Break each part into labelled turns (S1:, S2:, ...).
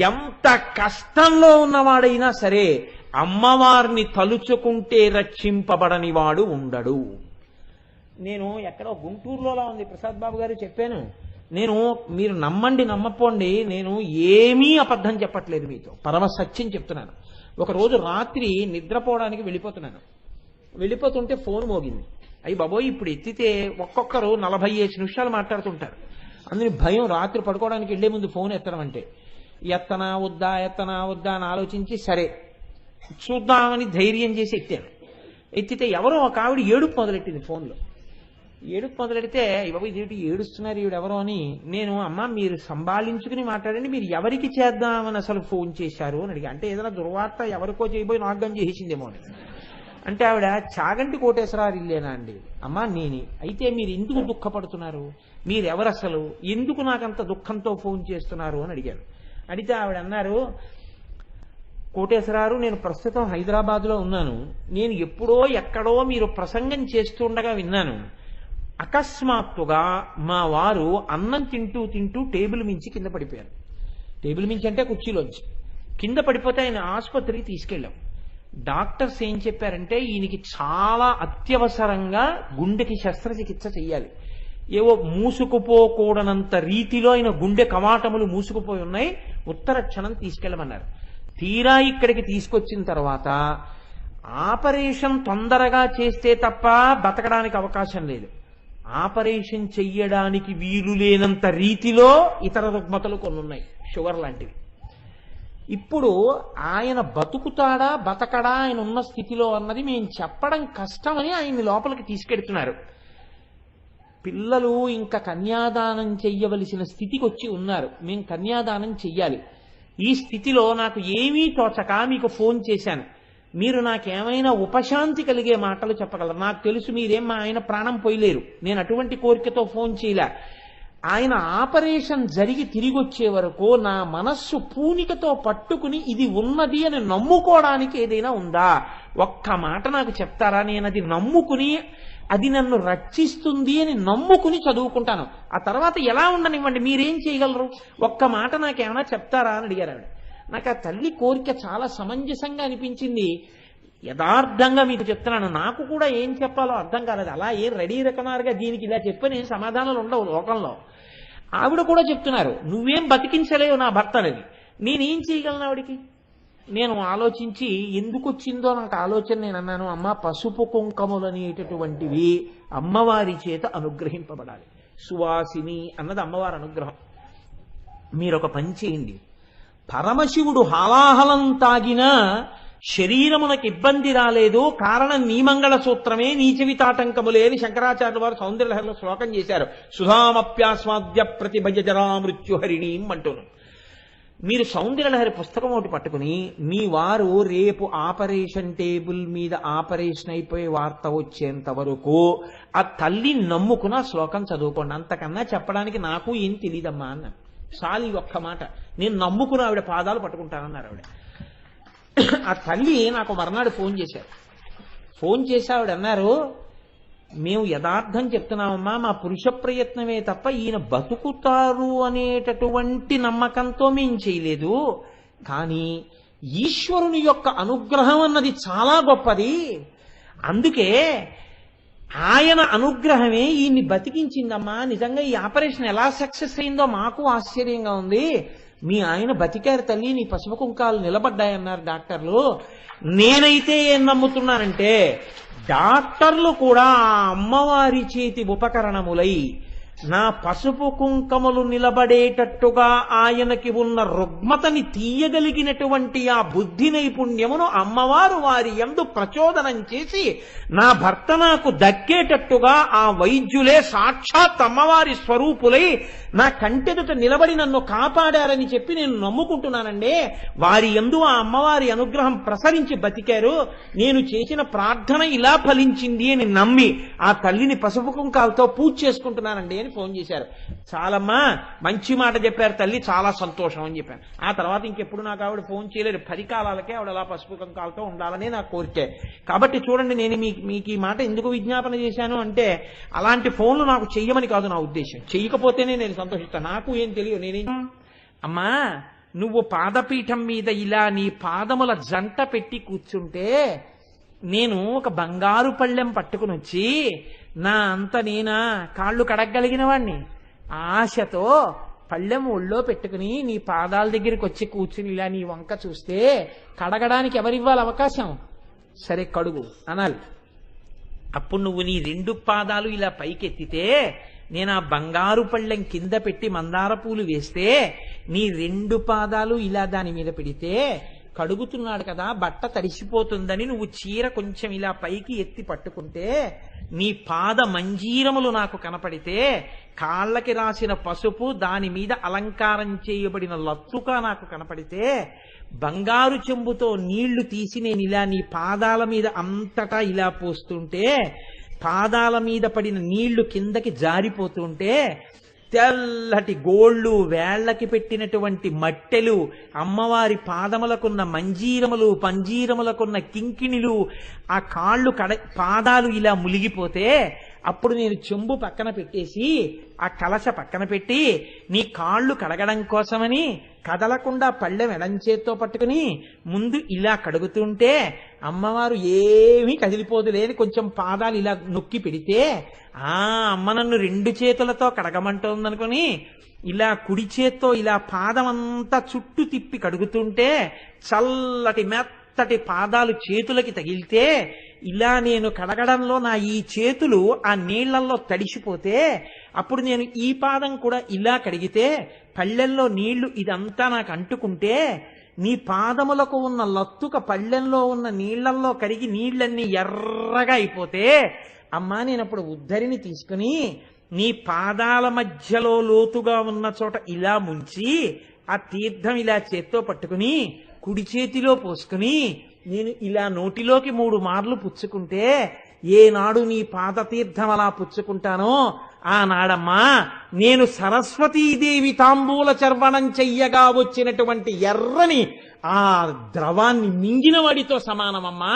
S1: ఎంత కష్టంలో ఉన్నవాడైనా సరే అమ్మవారిని తలుచుకుంటే రక్షింపబడని వాడు ఉండడు. నేను ఎక్కడో గుంటూరులో ఉంది ప్రసాద్ బాబు గారు చెప్పాను. నేను మీరు నమ్మండి నమ్మపోండి, నేను ఏమీ అబద్ధం చెప్పట్లేదు, మీతో పరమ సత్యం చెప్తున్నాను. ఒకరోజు రాత్రి నిద్రపోవడానికి వెళ్ళిపోతుంటే ఫోన్ మోగింది. అయ్యి బాబోయ్, ఇప్పుడు ఎత్తితే ఒక్కొక్కరు 45 నిమిషాలు మాట్లాడుతుంటారు. అందుని భయం రాత్రి పడుకోవడానికి వెళ్లే ముందు ఫోన్ ఎత్తడం అంటే. ఎత్తనా వద్దా అని ఆలోచించి సరే చూద్దామని ధైర్యం చేసి ఎత్తితే ఎవరో ఒక ఆవిడ ఏడుపు మొదలెట్టింది ఫోన్లో. ఏడుపు మొదలెడితే బాబు ఇదేంటి ఏడుస్తున్నారు ఈవిడెవరో అని నేను, అమ్మ మీరు సంభాళించుకుని మాట్లాడండి, మీరు ఎవరికి చేద్దామని అసలు ఫోన్ చేశారు అని అడిగా. అంటే ఏదైనా దుర్వార్త ఎవరికో చేయబోయి నాగం చేసేసిందేమో అని. అంటే ఆవిడ చాగంటి కోటేశ్వరారు ఇల్లేనా అండి? అమ్మా నేనే. అయితే మీరు ఎందుకు దుఃఖపడుతున్నారు, మీరెవరు అసలు, ఎందుకు నాకంత దుఃఖంతో ఫోన్ చేస్తున్నారు అని అడిగారు. అడిగితే ఆవిడ అన్నారు, కోటేశ్వరారు నేను ప్రస్తుతం హైదరాబాద్లో ఉన్నాను, నేను ఎప్పుడో ఎక్కడో మీరు ప్రసంగం చేస్తుండగా విన్నాను. అకస్మాత్తుగా మా వారు అన్నం తింటూ టేబుల్ మించి కింద పడిపోయారు. టేబుల్ మించి అంటే కుర్చీలోంచి కింద పడిపోతే ఆయన ఆసుపత్రికి తీసుకెళ్ళాం. డాక్టర్స్ ఏం చెప్పారంటే ఈయనకి చాలా అత్యవసరంగా గుండెకి శస్త్రచికిత్స చెయ్యాలి. ఏవో మూసుకుపోకూడనంత రీతిలో ఆయన గుండె కవాటములు మూసుకుపోయి ఉన్నాయి, ఉత్తర క్షణం తీసుకెళ్ళమన్నారు. తీరా ఇక్కడికి తీసుకొచ్చిన తర్వాత ఆపరేషన్ తొందరగా చేస్తే తప్ప బతకడానికి అవకాశం లేదు. ఆపరేషన్ చెయ్యడానికి వీలు లేనంత రీతిలో ఇతర రుగ్మతలు కొన్ని ఉన్నాయి, షుగర్ లాంటివి. ఇప్పుడు ఆయన బతుకుతాడా బతకడా ఆయన ఉన్న స్థితిలో అన్నది మేము చెప్పడం కష్టమని ఆయన్ని లోపలికి తీసుకెడుతున్నారు. పిల్లలు ఇంకా కన్యాదానం చెయ్యవలసిన స్థితికి వచ్చి ఉన్నారు, మేము కన్యాదానం చెయ్యాలి. ఈ స్థితిలో నాకు ఏమీ తోచక మీకు ఫోన్ చేశాను. మీరు నాకేమైనా ఉపశాంతి కలిగే మాటలు చెప్పగలరు. నాకు తెలుసు మీరేం మా ఆయన ప్రాణం పోయలేరు, నేను అటువంటి కోరికతో ఫోన్ చేయలే. ఆయన ఆపరేషన్ జరిగి తిరిగి వచ్చే వరకు నా మనస్సు పూనికతో పట్టుకుని ఇది ఉన్నది అని నమ్ముకోవడానికి ఏదైనా ఉందా, ఒక్క మాట నాకు చెప్తారా? నేను అది నమ్ముకుని అది నన్ను రక్షిస్తుంది అని నమ్ముకుని చదువుకుంటాను. ఆ తర్వాత ఎలా ఉండనివ్వండి, మీరేం చేయగలరు, ఒక్క మాట నాకేమైనా చెప్తారా అని అడిగారు ఆవిడ. నాకు ఆ తల్లి కోరిక చాలా సమంజసంగా అనిపించింది. యథార్థంగా మీకు చెప్తున్నాను, నాకు కూడా ఏం చెప్పాలో అర్థం కాలేదు. అలా ఏం రెడీ రకమారుగా దీనికి ఇలా చెప్పని ఏం సమాధానాలు ఉండవు లోకంలో. ఆవిడ కూడా చెప్తున్నారు, నువ్వేం బతికించలేవు నా భర్త అనేది. నేనేం చేయగలను ఆవిడికి? నేను ఆలోచించి ఎందుకు వచ్చిందో నాకు ఆలోచన, నేను అన్నాను, అమ్మ పసుపు కుంకములు అనేటటువంటివి అమ్మవారి చేత అనుగ్రహింపబడాలి. సువాసిని అన్నది అమ్మవారి అనుగ్రహం. మీరు ఒక పని చేయండి, పరమశివుడు హాలాహలం తాగినా శరీరమునకు ఇబ్బంది రాలేదు, కారణం నీ మంగళ సూత్రమే నీచవితాటంకములే అని శంకరాచార్యుల వారు సౌందర్యలహరిలో శ్లోకం చేశారు. సుధామప్యాస్వాద్య ప్రతిభజ జరా మృత్యుహరిణీం అంటూను. మీరు సౌందర్యలహరి పుస్తకం ఒకటి పట్టుకుని మీ వారు రేపు ఆపరేషన్ టేబుల్ మీద ఆపరేషన్ అయిపోయే వార్త వచ్చేంత వరకు ఆ తల్లి నమ్ముకున్న శ్లోకం చదువుకోండి. అంతకన్నా చెప్పడానికి నాకు ఏం తెలియదమ్మా అన్నాను. చాలు ఈ ఒక్క మాట, నేను నమ్ముకుని ఆవిడ పాదాలు పట్టుకుంటానన్నారు ఆవిడ. ఆ తల్లి నాకు మర్నాడు ఫోన్ చేశారు. ఫోన్ చేసి ఆవిడ అన్నారు, మేము యథార్థం చెప్తున్నామమ్మా, మా పురుష ప్రయత్నమే తప్ప ఈయన బతుకుతారు అనేటటువంటి నమ్మకంతో మేం చేయలేదు, కానీ ఈశ్వరుని యొక్క అనుగ్రహం అన్నది చాలా గొప్పది, అందుకే ఆయన అనుగ్రహమే ఈయన్ని బతికించిందమ్మా. నిజంగా ఈ ఆపరేషన్ ఎలా సక్సెస్ అయిందో మాకు ఆశ్చర్యంగా ఉంది. మీ ఆయన బతికారు తల్లి, నీ పసుపు కుంకాలు నిలబడ్డాయన్నారు డాక్టర్లు. నేనైతే ఏం నమ్ముతున్నానంటే డాక్టర్లు కూడా ఆ అమ్మవారి చేతి ఉపకరణములై నా పసుపు కుంకములు నిలబడేటట్టుగా ఆయనకి ఉన్న రుగ్మతని తీయగలిగినటువంటి ఆ బుద్ధి నైపుణ్యమును అమ్మవారు వారి యందు ప్రచోదనం చేసి నా భర్త నాకు దక్కేటట్టుగా ఆ వైద్యులే సాక్షాత్ అమ్మవారి స్వరూపులై నా కంటెదుట నిలబడి నన్ను కాపాడారని చెప్పి నేను నమ్ముకుంటున్నానండి. వారి యందు ఆ అమ్మవారి అనుగ్రహం ప్రసరించి బతికారు, నేను చేసిన ప్రార్థన ఇలా ఫలించింది అని నమ్మి ఆ తల్లిని పసుపు కుంకాలతో పూజ చేసుకుంటున్నానండి అని ఫోన్ చేశారు. చాలమ్మా, మంచి మాట చెప్పారు తల్లి, చాలా సంతోషం అని చెప్పాను. ఆ తర్వాత ఇంకెప్పుడు నాకు ఆవిడ ఫోన్ చేయలేదు. 10 కాలాలకే ఆవిడ అలా పసుపు కుంకాలతో ఉండాలని నా కోరికే. కాబట్టి చూడండి, నేను మీకు ఈ మాట ఎందుకు విజ్ఞాపన చేశాను అంటే అలాంటి ఫోన్లు నాకు చెయ్యమని కాదు నా ఉద్దేశం. చెయ్యకపోతేనే నేను సంతోషిస్తాను, నాకు ఏం తెలియదు. నేనేం అమ్మా నువ్వు పాదపీఠం మీద ఇలా నీ పాదముల జంట పెట్టి కూర్చుంటే నేను ఒక బంగారు పళ్ళెం పట్టుకుని వచ్చి నా అంత నేనా కాళ్ళు కడగలిగిన వాణ్ణి ఆశతో పళ్ళెం ఒళ్ళో పెట్టుకుని నీ పాదాల దగ్గరికి వచ్చి కూర్చుని ఇలా నీ వంక చూస్తే కడగడానికి ఎవరివ్వాలి అవకాశం? సరే కడుగు అనాలి. అప్పుడు నువ్వు నీ 2 పాదాలు ఇలా పైకెత్తితే నేను ఆ బంగారు పళ్ళెం కింద పెట్టి మందార పూలు వేస్తే నీ 2 పాదాలు ఇలా దాని మీద పెడితే కడుగుతున్నాడు కదా బట్ట తడిసిపోతుందని నువ్వు చీర కొంచెం ఇలా పైకి ఎత్తి పట్టుకుంటే నీ పాద మంజీరములు నాకు కనపడితే కాళ్ళకి రాసిన పసుపు దాని మీద అలంకారం చేయబడిన లత్తుక నాకు కనపడితే బంగారు చెంబుతో నీళ్లు తీసి నేను ఇలా నీ పాదాల మీద అంతటా ఇలా పోస్తుంటే పాదాల మీద పడిన నీళ్లు కిందకి జారిపోతుంటే తెల్లటి గోళ్ళు వేళ్లకి పెట్టినటువంటి మట్టెలు అమ్మవారి పాదములకున్న మంజీరములు పంజీరములకున్న కింకిణిలు ఆ కాళ్ళు పాదాలు ఇలా ములిగిపోతే అప్పుడు నేను చెంబు పక్కన పెట్టేసి ఆ కలశ పక్కన పెట్టి నీ కాళ్ళు కడగడం కోసమని కదలకుండా పళ్ళెం ఎడంచేత్తో పట్టుకుని ముందు ఇలా కడుగుతుంటే అమ్మవారు ఏమీ కదిలిపోదు లేని కొంచెం పాదాలు ఇలా నొక్కి పెడితే అమ్మ నన్ను 2 చేతులతో కడగమంటోందనుకుని ఇలా కుడి చేత్తో ఇలా పాదమంతా చుట్టూ తిప్పి కడుగుతుంటే చల్లటి మెత్తటి పాదాలు చేతులకి తగిలితే ఇలా నేను కడగడంలో నా ఈ చేతులు ఆ నీళ్లల్లో తడిసిపోతే అప్పుడు నేను ఈ పాదం కూడా ఇలా కడిగితే పళ్ళెంలో నీళ్లు ఇదంతా నాకు అంటుకుంటే నీ పాదములకు ఉన్న లత్తుక పళ్ళెంలో ఉన్న నీళ్లల్లో కరిగి నీళ్లన్నీ ఎర్రగా అయిపోతే అమ్మా నేనప్పుడు ఉద్ధరిని తీసుకుని నీ పాదాల మధ్యలో లోతుగా ఉన్న చోట ఇలా ముంచి ఆ తీర్థం ఇలా చేత్తో పట్టుకుని కుడి చేతిలో పోసుకుని నేను ఇలా నోటిలోకి 3 మార్లు పుచ్చుకుంటే ఏనాడు నీ పాదతీర్థం అలా పుచ్చుకుంటానో ఆనాడమ్మా నేను సరస్వతీదేవి తాంబూల చర్వణం చెయ్యగా వచ్చినటువంటి ఎర్రని ఆ ద్రవాన్ని మింగిన వాడితో సమానమమ్మా.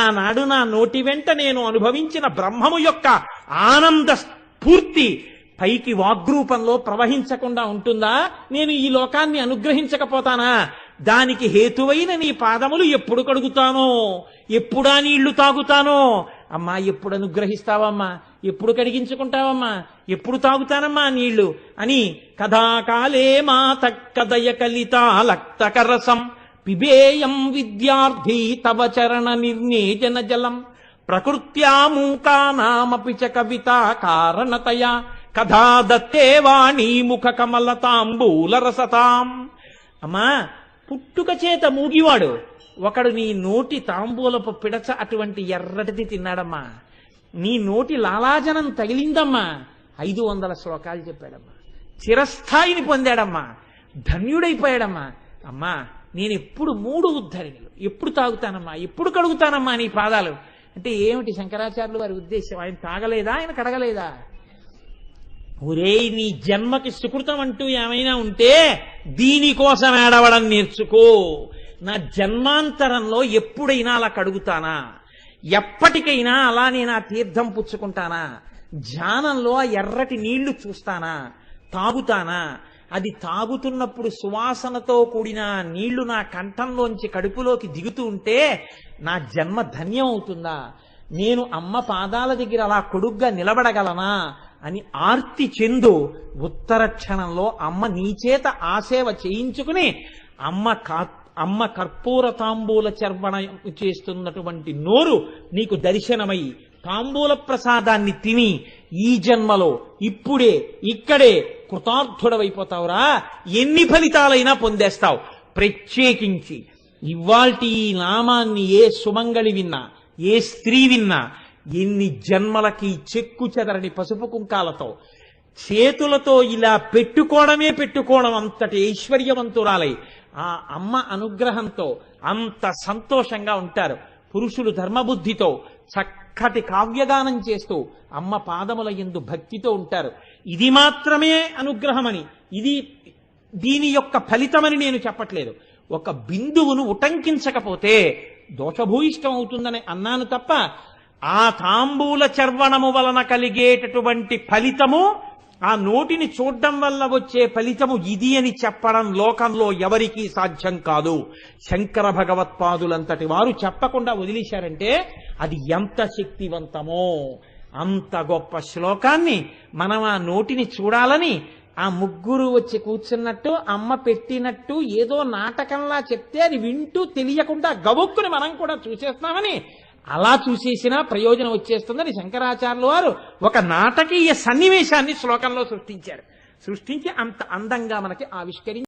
S1: ఆనాడు నా నోటి వెంట నేను అనుభవించిన బ్రహ్మము యొక్క ఆనంద స్ఫూర్తి పైకి వాగ్రూపంలో ప్రవహించకుండా ఉంటుందా? నేను ఈ లోకాన్ని అనుగ్రహించకపోతానా? దానికి హేతువైన నీ పాదములు ఎప్పుడు కడుగుతానో, ఎప్పుడా నీళ్లు తాగుతానో అమ్మా, ఎప్పుడు అనుగ్రహిస్తావమ్మా, ఎప్పుడు కడిగించుకుంటావమ్మా, ఎప్పుడు తాగుతానమ్మా నీళ్లు అని కథాకాలే మాత కదయ కలితాలక్తకరసం పిబేయం విద్యార్థి తవ చరణ నిర్నేజన జలం ప్రకృత్యా మూకానామపి చ కవిత కారణతయా కథా దత్తే వాణీ ముఖ కమలతాంబూల రసతాం. అమ్మా, పుట్టుక చేత మూగివాడు ఒకడు నీ నోటి తాంబూలపు పిడచ అటువంటి ఎర్రటిది తిన్నాడమ్మా. నీ నోటి లాలాజనం తగిలిందమ్మా. 500 శ్లోకాలు చెప్పాడమ్మా. చిరస్థాయిని పొందాడమ్మా. ధన్యుడైపోయాడమ్మా. అమ్మా, నేను ఎప్పుడు 3 ఉద్ధరణలు ఎప్పుడు తాగుతానమ్మా, ఎప్పుడు కడుగుతానమ్మా నీ పాదాలు అంటే ఏమిటి శంకరాచార్యులు వారి ఉద్దేశం? ఆయన తాగలేదా, ఆయన కడగలేదా? ఒరే, నీ జన్మకి సుకృతం అంటూ ఏమైనా ఉంటే దీనికోసం ఏడవడం నేర్చుకో. నా జన్మాంతరంలో ఎప్పుడైనా అలా కడుగుతానా? ఎప్పటికైనా అలా నేను ఆ తీర్థం పుచ్చుకుంటానా? ధ్యానంలో ఆ ఎర్రటి నీళ్లు చూస్తానా, తాగుతానా? అది తాగుతున్నప్పుడు సువాసనతో కూడిన నీళ్లు నా కంఠంలోంచి కడుపులోకి దిగుతూ ఉంటే నా జన్మ ధన్యం అవుతుందా? నేను అమ్మ పాదాల దగ్గర అలా కొడుగ్గా నిలబడగలనా అని ఆర్తి చెందు ఉత్తర క్షణంలో అమ్మ నీచేత ఆసేవ చేయించుకుని అమ్మ కర్పూర తాంబూల చర్వణ చేస్తున్నటువంటి నోరు నీకు దర్శనమై తాంబూల ప్రసాదాన్ని తిని ఈ జన్మలో ఇప్పుడే ఇక్కడే కృతార్థుడవైపోతావురా. ఎన్ని ఫలితాలైనా పొందేస్తావు. ప్రత్యేకించి ఇవాల్టి ఈ నామాన్ని ఏ సుమంగళి విన్నా, ఏ స్త్రీ విన్నా, ఎన్ని జన్మలకి చెక్కు చెదరని పసుపు కుంకాలతో చేతులతో ఇలా పెట్టుకోవడం అంతటి ఐశ్వర్యవంతురాలై ఆ అమ్మ అనుగ్రహంతో అంత సంతోషంగా ఉంటారు. పురుషులు ధర్మబుద్ధితో చక్కటి కావ్యగానం చేస్తూ అమ్మ పాదముల యందు భక్తితో ఉంటారు. ఇది మాత్రమే అనుగ్రహమని, ఇది దీని యొక్క ఫలితమని నేను చెప్పట్లేదు. ఒక బిందువును ఉటంకించకపోతే దోషభూయిష్టం అవుతుందని అన్నాను తప్ప ఆ తాంబూల చర్వణము వలన కలిగేటటువంటి ఫలితము ఆ నోటిని చూడడం వల్ల వచ్చే ఫలితము ఇది అని చెప్పడం లోకంలో ఎవరికీ సాధ్యం కాదు. శంకర భగవత్పాదులంతటి వారు చెప్పకుండా వదిలేశారంటే అది ఎంత శక్తివంతమో. అంత గొప్ప శ్లోకాన్ని మనం ఆ నోటిని చూడాలని ఆ ముగ్గురు వచ్చి కూర్చున్నట్టు అమ్మ పెట్టినట్టు ఏదో నాటకంలా చెప్తే అది వింటూ తెలియకుండా గబుక్కుని మనం కూడా చూసేస్తున్నామని అలా చూసేసినా ప్రయోజనం వచ్చేస్తుందని శంకరాచార్యుల వారు ఒక నాటకీయ సన్నివేశాన్ని శ్లోకంలో సృష్టించారు. సృష్టించి అంత అందంగా మనకి ఆవిష్కరించి